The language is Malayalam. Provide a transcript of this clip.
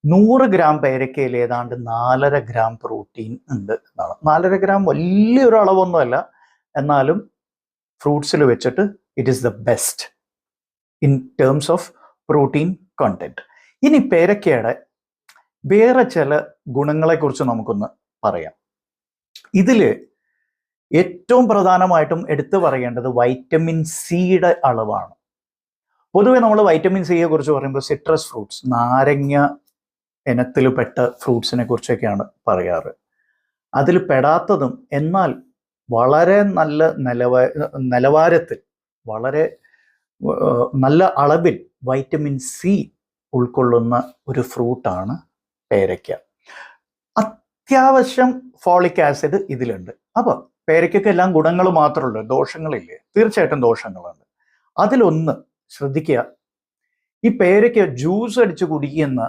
100 ഗ്രാം പേരക്കയിൽ ഏതാണ്ട് 4.5 ഗ്രാം പ്രോട്ടീൻ ഉണ്ട് എന്നാണ്. 4.5 ഗ്രാം വലിയൊരു അളവൊന്നുമല്ല, എന്നാലും ഫ്രൂട്ട്സിൽ വെച്ചിട്ട് it is the best in terms of protein content. ഇനി പേരക്കയുടെ വേറെ ചില ഗുണങ്ങളെക്കുറിച്ച് നമുക്കൊന്ന് പറയാം. ഇതിൽ ഏറ്റവും പ്രധാനമായിട്ടും എടുത്തു പറയേണ്ടത് വൈറ്റമിൻ സിയുടെ അളവാണ്. പൊതുവെ നമ്മൾ വൈറ്റമിൻ സിയെ കുറിച്ച് പറയുമ്പോൾ സിട്രസ് ഫ്രൂട്ട്സ്, നാരങ്ങ ഇനത്തിൽ പെട്ട ഫ്രൂട്ട്സിനെ കുറിച്ചൊക്കെയാണ് പറയാറ്. അതിൽ പെടാത്തതും എന്നാൽ വളരെ നല്ല നിലവാരത്തിൽ വളരെ നല്ല അളവിൽ വൈറ്റമിൻ സി ഉൾക്കൊള്ളുന്ന ഒരു ഫ്രൂട്ടാണ് പേരയ്ക്ക. അത്യാവശ്യം ഫോളിക് ആസിഡ് ഇതിലുണ്ട്. അപ്പോൾ പേരയ്ക്കൊക്കെ എല്ലാം ഗുണങ്ങൾ മാത്രമല്ല, ദോഷങ്ങളില്ലേ? തീർച്ചയായിട്ടും ദോഷങ്ങളുണ്ട്. അതിലൊന്ന് ശ്രദ്ധിക്കുക, ഈ പേരയ്ക്ക ജ്യൂസ് അടിച്ച് കുടിക്കുന്ന